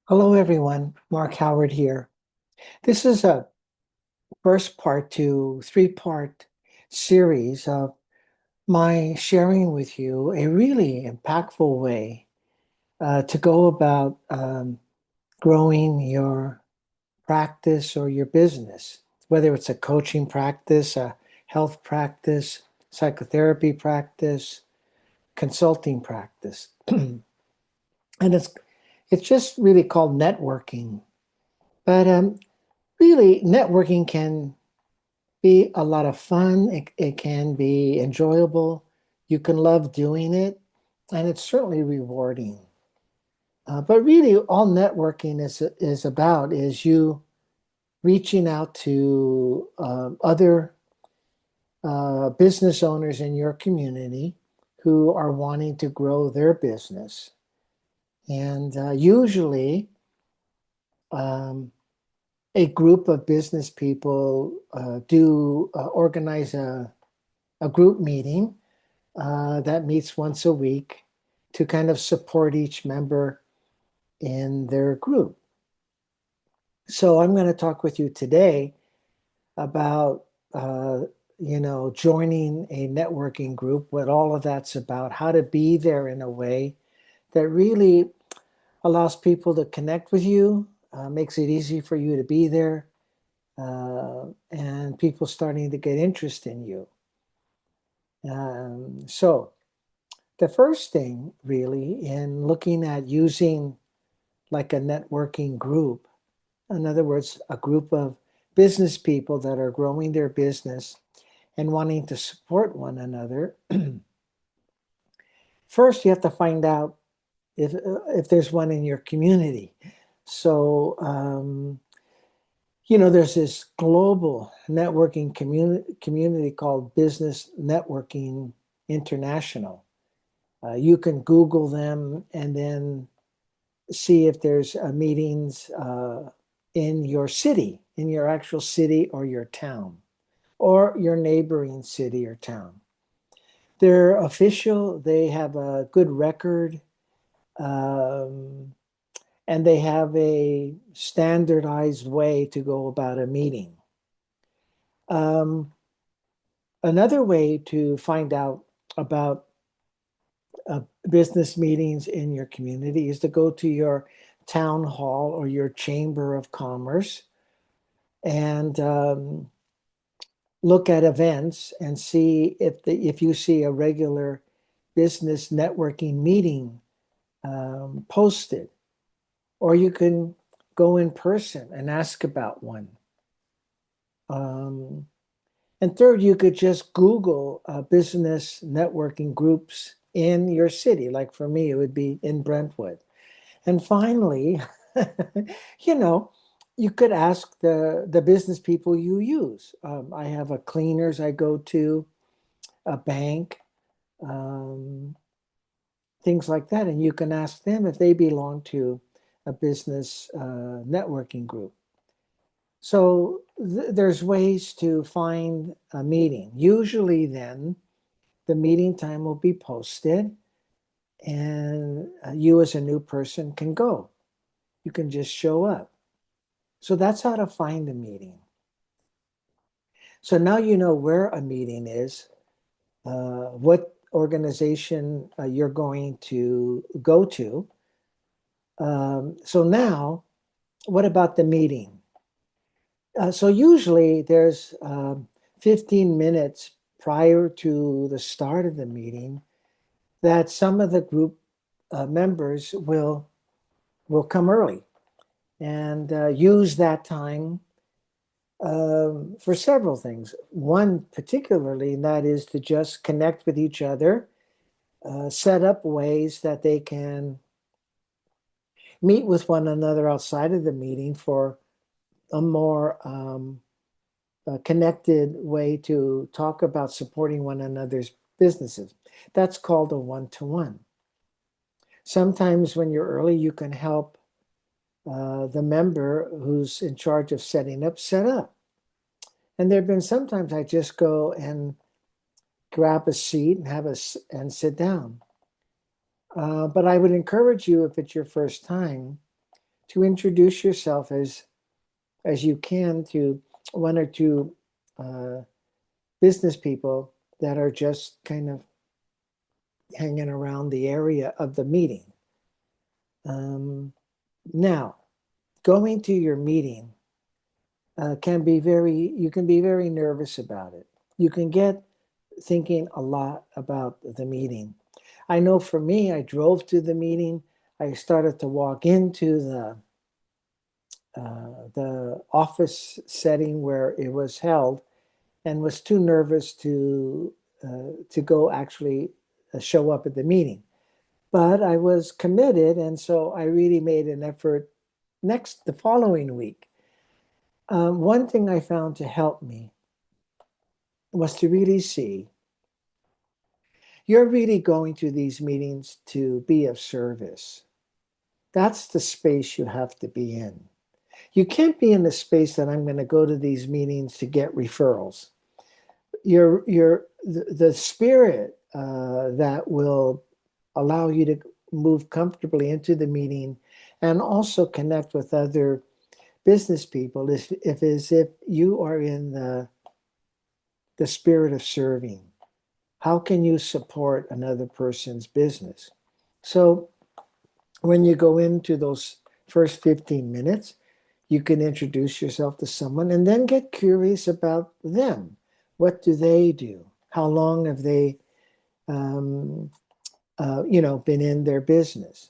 Hello, everyone. Mark Howard here. This is a first part to three-part series of my sharing with you a really impactful way to go about growing your practice or your business, whether it's a coaching practice, a health practice, psychotherapy practice, consulting practice. And it's just really called networking. But really, networking can be a lot of fun. It can be enjoyable. You can love doing it, and it's certainly rewarding. But really, all networking is about is you reaching out to other business owners in your community who are wanting to grow their business. And usually, um, a group of business people do organize a group meeting that meets once a week to kind of support each member in their group. So I'm going to talk with you today about joining a networking group, what all of that's about, how to be there in a way that really allows people to connect with you, makes it easy for you to be there, and people starting to get interest in you. So the first thing really in looking at using like a networking group, in other words, a group of business people that are growing their business and wanting to support one another, first you have to find out if there's one in your community. So, there's this global networking community called Business Networking International. You can Google them and then see if there's meetings in your city, in your actual city or your town, or your neighboring city or town. They're official, they have a good record, um, and they have a standardized way to go about a meeting. Um, Another way to find out about business meetings in your community is to go to your town hall or your chamber of commerce and look at events and see if you see a regular business networking meeting posted, or you can go in person and ask about one. Um, and third, you could just Google business networking groups in your city. Like for me, it would be in Brentwood. And finally, you know, you could ask the business people you use. I have a cleaners I go to, a bank, um, things like that, and you can ask them if they belong to a business networking group. So there's ways to find a meeting. Usually, then the meeting time will be posted, and you as a new person can go. You can just show up. So that's how to find a meeting. So now you know where a meeting is, what organization you're going to go to. So now, what about the meeting? So usually there's 15 minutes prior to the start of the meeting that some of the group members will come early and use that time for several things. One particularly, and that is to just connect with each other, set up ways that they can meet with one another outside of the meeting for a more connected way to talk about supporting one another's businesses. That's called a one-to-one. Sometimes when you're early, you can help the member who's in charge of setting up set up. And there have been sometimes I just go and grab a seat and and sit down. But I would encourage you, if it's your first time, to introduce yourself as you can to one or two uh, business people that are just kind of hanging around the area of the meeting. Um, Now, going to your meeting you can be very nervous about it. You can get thinking a lot about the meeting. I know for me, I drove to the meeting. I started to walk into the office setting where it was held, and was too nervous to go actually show up at the meeting. But I was committed, and so I really made an effort the following week. One thing I found to help me was to really see you're really going to these meetings to be of service. That's the space you have to be in. You can't be in the space that I'm going to go to these meetings to get referrals. The spirit that will allow you to move comfortably into the meeting and also connect with other business people if you are in the spirit of serving. How can you support another person's business? So when you go into those first 15 minutes, you can introduce yourself to someone and then get curious about them. What do they do? How long have they, um, been in their business?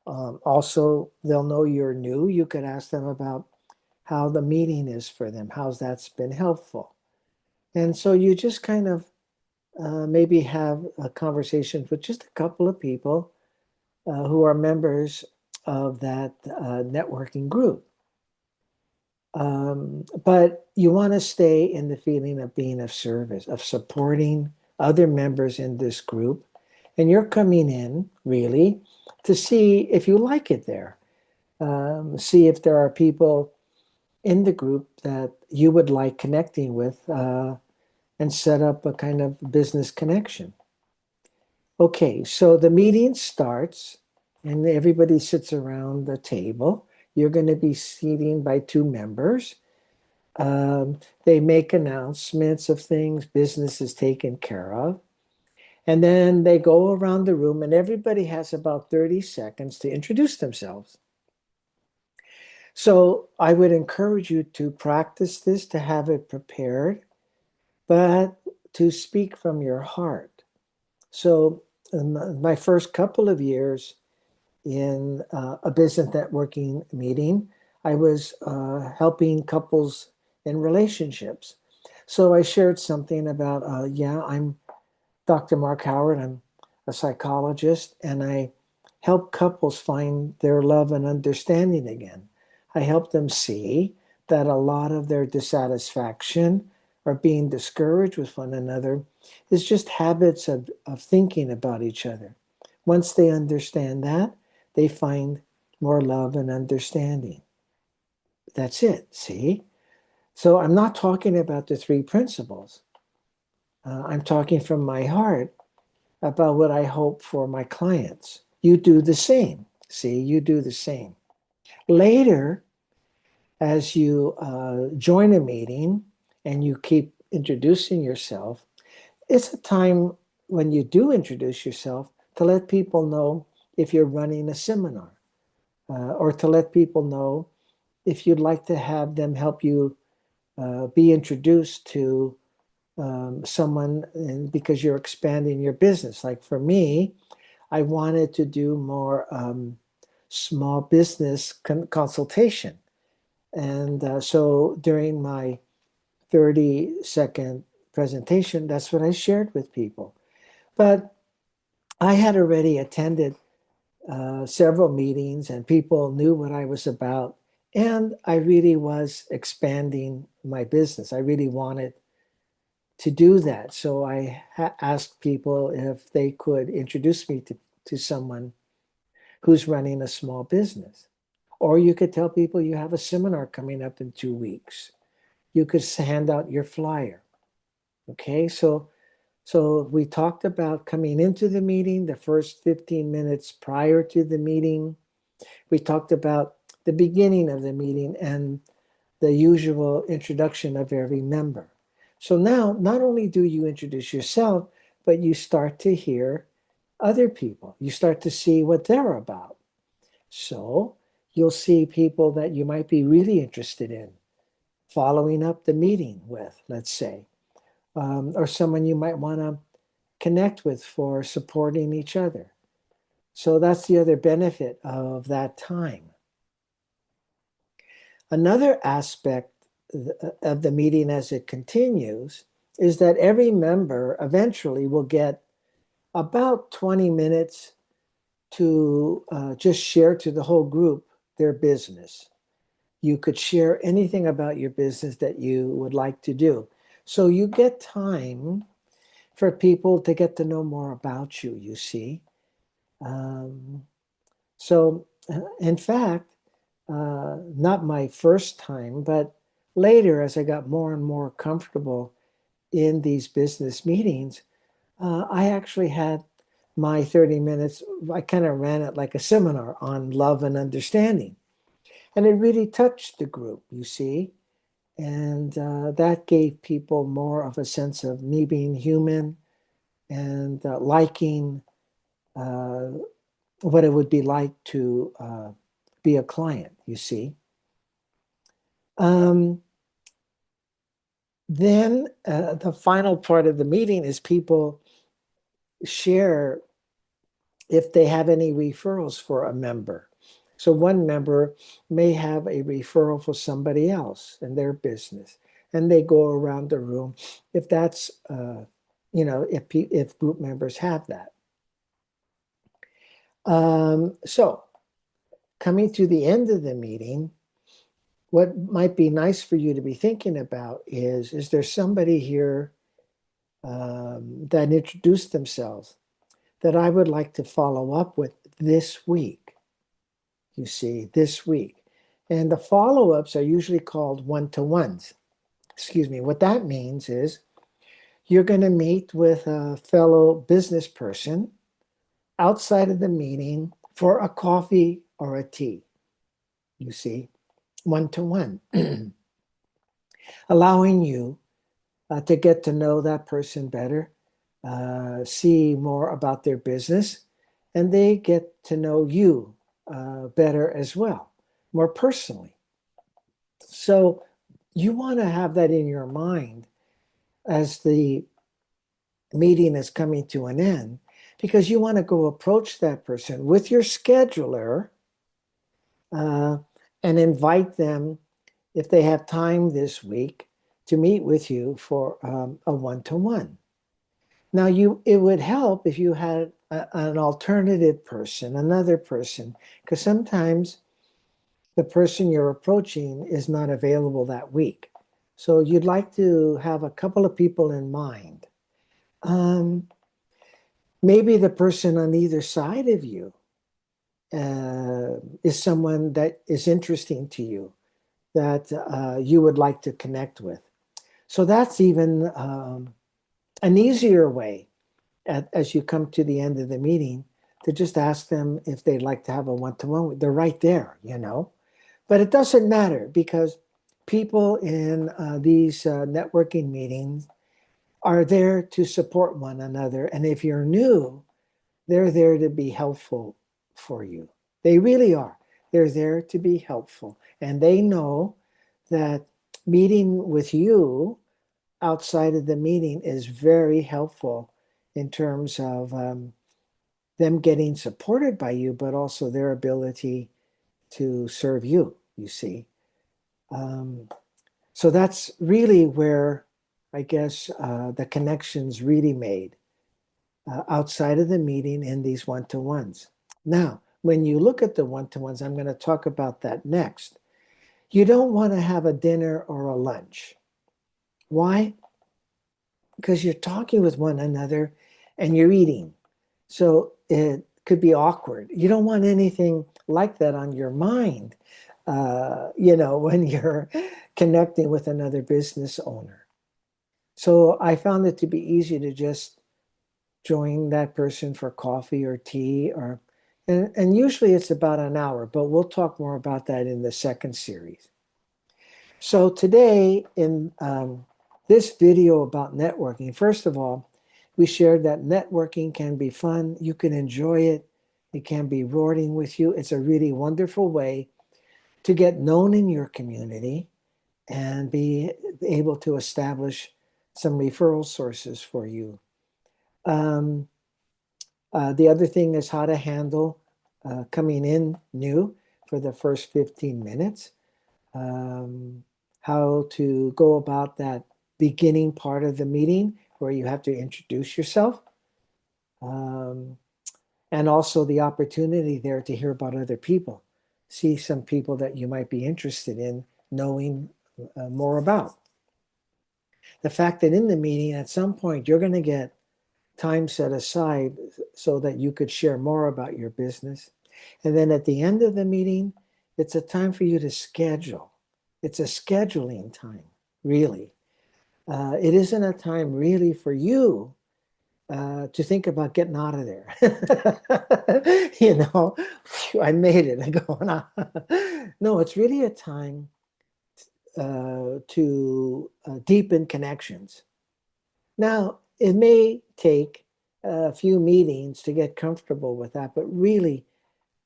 Also, they'll know you're new. You could ask them about how the meeting is for them. How's that's been helpful? And so you just kind of maybe have a conversation with just a couple of people who are members of that networking group. But you want to stay in the feeling of being of service, of supporting other members in this group. And you're coming in really to see if you like it there. See if there are people in the group that you would like connecting with and set up a kind of business connection. Okay, so the meeting starts and everybody sits around the table. You're going to be seating by two members. They make announcements of things, business is taken care of. And then they go around the room, and everybody has about 30 seconds to introduce themselves. So I would encourage you to practice this, to have it prepared, but to speak from your heart. So, in my first couple of years in a business networking meeting, I was helping couples in relationships. So I shared something about, yeah, I'm Dr. Mark Howard. I'm a psychologist, and I help couples find their love and understanding again. I help them see that a lot of their dissatisfaction or being discouraged with one another is just habits of thinking about each other. Once they understand that, they find more love and understanding. That's it, see? So I'm not talking about the three principles. I'm talking from my heart about what I hope for my clients. You do the same. See, you do the same. Later, as you join a meeting and you keep introducing yourself, it's a time when you do introduce yourself to let people know if you're running a seminar or to let people know if you'd like to have them help you be introduced to someone because you're expanding your business. Like for me, I wanted to do more small business consultation. And so during my 30-second presentation, that's what I shared with people. But I had already attended several meetings and people knew what I was about. And I really was expanding my business. I really wanted to do that. So I asked people if they could introduce me to someone who's running a small business. Or you could tell people you have a seminar coming up in 2 weeks. You could hand out your flyer. Okay, so we talked about coming into the meeting, the first 15 minutes prior to the meeting. We talked about the beginning of the meeting and the usual introduction of every member. So now, not only do you introduce yourself, but you start to hear other people. You start to see what they're about. So you'll see people that you might be really interested in following up the meeting with, let's say, or someone you might want to connect with for supporting each other. So that's the other benefit of that time. Another aspect of the meeting as it continues is that every member eventually will get about 20 minutes to just share to the whole group their business. You could share anything about your business that you would like to do. So you get time for people to get to know more about you, you see. Um, in fact, not my first time, but later as I got more and more comfortable in these business meetings, I actually had my 30 minutes. I kind of ran it like a seminar on love and understanding. And it really touched the group, you see. And that gave people more of a sense of me being human and liking uh, what it would be like to be a client, you see. Um, then the final part of the meeting is people share if they have any referrals for a member. So one member may have a referral for somebody else in their business, and they go around the room if that's, if group members have that. So coming to the end of the meeting, what might be nice for you to be thinking about is there somebody here that introduced themselves that I would like to follow up with this week? You see, this week. And the follow-ups are usually called one-to-ones. Excuse me. What that means is you're going to meet with a fellow business person outside of the meeting for a coffee or a tea, you see, one-to-one, allowing you to get to know that person better, see more about their business, and they get to know you better as well, more personally. So you want to have that in your mind as the meeting is coming to an end, because you want to go approach that person with your scheduler uh, and invite them, if they have time this week, to meet with you for a one-to-one. Now, it would help if you had an alternative person, another person, because sometimes the person you're approaching is not available that week. So you'd like to have a couple of people in mind. Maybe the person on either side of you is someone that is interesting to you, that you would like to connect with. So that's even an easier way as you come to the end of the meeting to just ask them if they'd like to have a one-to-one. They're right there, you know. But it doesn't matter because people in these networking meetings are there to support one another. And if you're new, they're there to be helpful for you. They really are. They're there to be helpful. And they know that meeting with you outside of the meeting is very helpful in terms of them getting supported by you, but also their ability to serve you, you see. Um, so that's really where I guess the connections really made outside of the meeting in these one-to-ones. Now, when you look at the one-to-ones, I'm going to talk about that next. You don't want to have a dinner or a lunch. Why? Because you're talking with one another and you're eating. So it could be awkward. You don't want anything like that on your mind, when you're connecting with another business owner. So I found it to be easy to just join that person for coffee or tea, or And usually it's about an hour, but we'll talk more about that in the second series. So today in this video about networking, first of all, we shared that networking can be fun. You can enjoy it. It can be rewarding with you. It's a really wonderful way to get known in your community and be able to establish some referral sources for you. Um, the other thing is how to handle coming in new for the first 15 minutes. Um, how to go about that beginning part of the meeting where you have to introduce yourself. Um, and also the opportunity there to hear about other people, see some people that you might be interested in knowing more about. The fact that in the meeting, at some point, you're going to get time set aside so that you could share more about your business. And then at the end of the meeting, it's a time for you to schedule. It's a scheduling time, really. It isn't a time really for you to think about getting out of there. You know, phew, I made it. I'm going on. No, it's really a time to deepen connections. Now, it may take a few meetings to get comfortable with that, but really,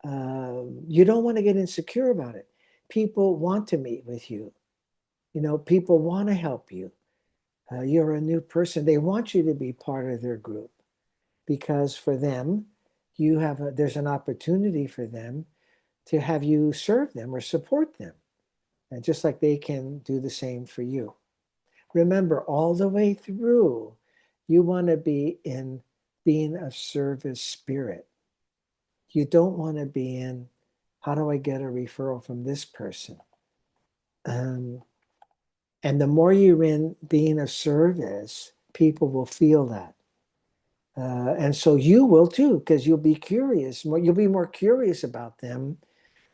you don't want to get insecure about it. People want to meet with you. You know, people want to help you. You're a new person. They want you to be part of their group because for them, there's an opportunity for them to have you serve them or support them, and just like they can do the same for you. Remember, all the way through, you want to be in being a service spirit. You don't want to be in, how do I get a referral from this person? Um, and the more you're in being a service, people will feel that. And so you will too, because you'll be curious. You'll be more curious about them.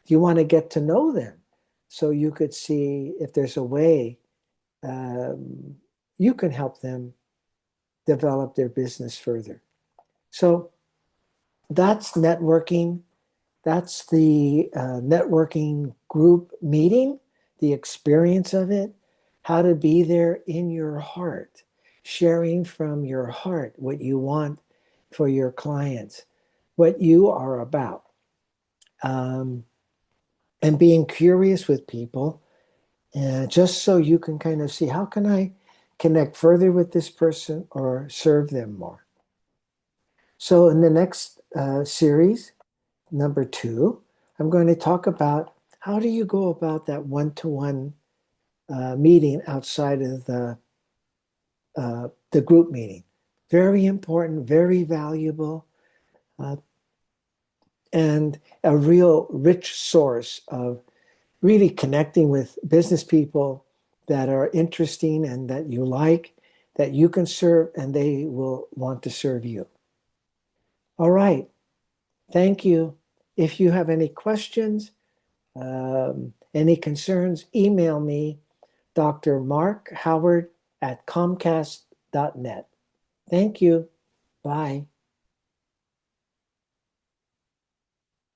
You want to get to know them. So you could see if there's a way um, you can help them develop their business further. So that's networking. That's the networking group meeting, the experience of it, how to be there in your heart, sharing from your heart what you want for your clients, what you are about, um, and being curious with people, just so you can kind of see how can I connect further with this person or serve them more. So in the next series, number 2, I'm going to talk about how do you go about that one-to-one meeting outside of the group meeting. Very important, very valuable, uh, and a real rich source of really connecting with business people that are interesting and that you like, that you can serve, and they will want to serve you. All right. Thank you. If you have any questions, any concerns, email me, Dr. Mark Howard at Comcast.net. Thank you. Bye.